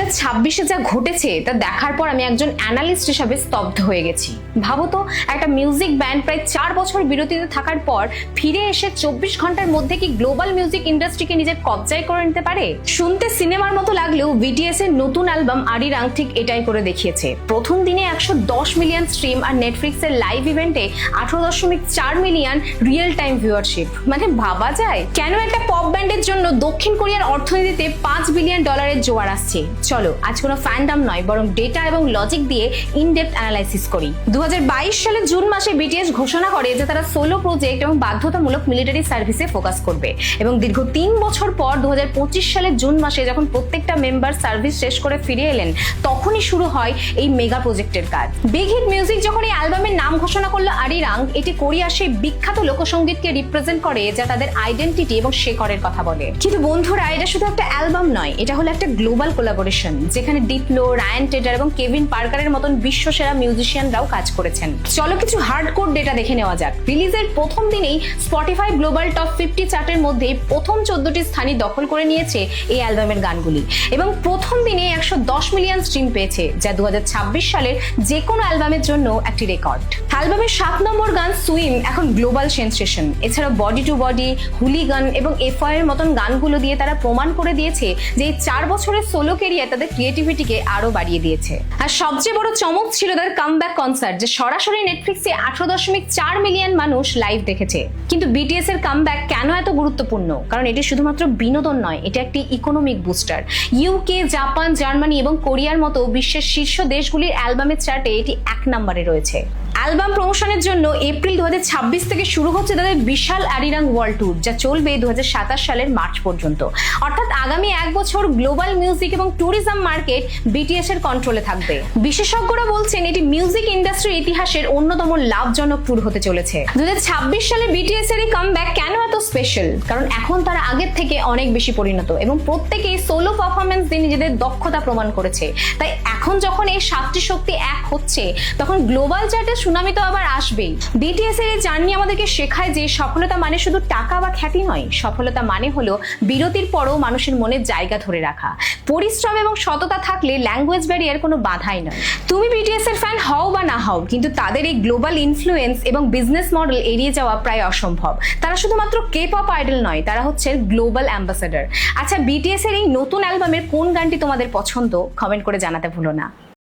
2026-এ যা ঘটেছে তা দেখার পর আমি একজন অ্যানালিস্ট হিসেবে স্তব্ধ হয়ে গেছি। ভাবো তো, একটা মিউজিক ব্যান্ড প্রায় 4 বছর বিরতিতে থাকার পর ফিরে এসে 24 ঘন্টার মধ্যে কি গ্লোবাল মিউজিক ইন্ডাস্ট্রিকে নিজের কবজায় করে নিতে পারে? শুনতে সিনেমার মতো লাগলেও বিটিএস এর নতুন অ্যালবাম আরিরাং ঠিক এটাই করে দেখিয়েছে। প্রথম দিনে 110 মিলিয়ন স্ট্রিম আর নেটফ্লিক্স এর লাইভ ইভেন্টে 18.4 মিলিয়ন রিয়েল টাইম ভিউয়ারশিপ। মানে ভাবা যায় কেন একটা পপ ব্যান্ডের জন্য দক্ষিণ কোরিয়ার অর্থনীতিতে $5 বিলিয়ন জোয়ার আসছে। চলো আজ কোনো ফ্যান্ডাম নয়, বরং ডেটা এবং লজিক দিয়ে ইনডেপথ অ্যানালাইসিস করি। 2022 সালের জুন মাসে বিটিএস ঘোষণা করে যে তারা সোলো প্রজেক্ট এবং বাধ্যতামূলক মিলিটারি সার্ভিসে ফোকাস করবে, এবং দীর্ঘ 3 বছর পর 2025 সালের জুন মাসে যখন প্রত্যেকটা মেম্বার সার্ভিস শেষ করে ফিরে এলেন, তখনই শুরু হয় এই মেগা প্রজেক্টের কাজ। বিগ হিট মিউজিক যখন এই অ্যালবামের নাম ঘোষণা করলো আরিরাং, এটি কোরিয়ার সেই বিখ্যাত লোকসঙ্গীতকে রিপ্রেজেন্ট করে যা তাদের আইডেন্টিটি এবং শেকড়ের কথা বলে। কিন্তু বন্ধুরা, এটা শুধু একটা অ্যালবাম নয়, এটা হলো একটা গ্লোবাল কোলাবোরেশন, যেখানে ডিপ্লো, রায়ান টেডার এবং কেভিন পার্কারের মতন বিশ্বসেরা মিউজিশিয়ানরাও কাজ করেছেন। চলো কিছু হার্ডকোর ডেটা দেখে নেওয়া যাক। রিলিজের প্রথম দিনেই স্পটিফাই গ্লোবাল টপ 50 চার্টের মধ্যে প্রথম 14টি স্থানই দখল করে নিয়েছে এই অ্যালবামের গানগুলি, এবং প্রথম দিনে 110 মিলিয়ন স্ট্রিম পেয়েছে, যা 2026 সালের যে কোনো অ্যালবামের জন্য একটি রেকর্ড। অ্যালবামের 7 নম্বর গান সুইম এখন গ্লোবাল সেন্সেশন। এছাড়াও বডি টু বডি, হুলিগান এবং এফআই এর মতন গানগুলো দিয়ে তারা প্রমাণ করে দিয়েছে যে এই 4 বছরের সোলো ক্যারিয়ার তাদের ক্রিয়েটিভিটিকে আরো বাড়িয়ে দিয়েছে। আর সবচেয়ে বড় চমক ছিল তাদের কামব্যাক কনসার্ট, যে সরাসরি নেটফ্লিক্সে 18.4 মিলিয়ন মানুষ লাইভ দেখেছে। কিন্তু বিটিএস এর কামব্যাক কেন এত গুরুত্বপূর্ণ? কারণ এটি শুধুমাত্র বিনোদন নয়, এটা একটি economic booster. UK, Japan, Germany এবং কোরিয়ার মতো বিশ্বের শীর্ষ দেশগুলির অ্যালবামের চার্টে এটি 1 নম্বরে রয়েছে। অ্যালবাম প্রমোশনের জন্য এপ্রিল 2026 থেকে শুরু হচ্ছে তাদের বিশাল আরিরাং ওয়ার্ল্ড ট্যুর, যা চলবে 2027 সালের মার্চ পর্যন্ত। অর্থাৎ আগামী 1 বছর গ্লোবাল মিউজিক এবং ট্যুরিজম মার্কেট বিটিএস এর কন্ট্রোলে থাকবে। বিশেষজ্ঞরা বলছেন এটি মিউজিক ইন্ডাস্ট্রির ইতিহাসের অন্যতম লাভজনক ট্যুর হতে চলেছে। 2026 সালে বিটিএস এর এই কামব্যাক কেন এত স্পেশাল? কারণ এখন তারা আগের থেকে অনেক বেশি পরিণত এবং প্রত্যেকেই সোলো পারফরমেন্স দিয়ে নিজেদের দক্ষতা প্রমাণ করেছে। তাই এখন যখন এই 7টি শক্তি এক হচ্ছে, তখন গ্লোবাল চার্টে সুনামি তো আবার আসবেই। বিটিএস এর এই জার্নি আমাদেরকে শেখায় যে সফলতা মানে শুধু টাকা বা খ্যাতি নয়, সফলতা মানে হলো বিরতির পরও মানুষের মনে জায়গা ধরে রাখা। পরিশ্রম এবং সততা থাকলে ল্যাঙ্গুয়েজ ব্যারিয়ার কোনো বাধাই নয়। তুমি বিটিএস এর ফ্যান হও বা না হও, কিন্তু তাদের এই গ্লোবাল ইনফ্লুয়েন্স এবং বিজনেস মডেল এড়িয়ে যাওয়া প্রায় অসম্ভব। তারা শুধুমাত্র কে পপ আইডল নয়, তারা হচ্ছে গ্লোবাল অ্যাম্বাসেডর। আচ্ছা, বিটিএস এর এই নতুন অ্যালবামের কোন গানটি তোমাদের পছন্দ? কমেন্ট করে জানাতে ভুলো না।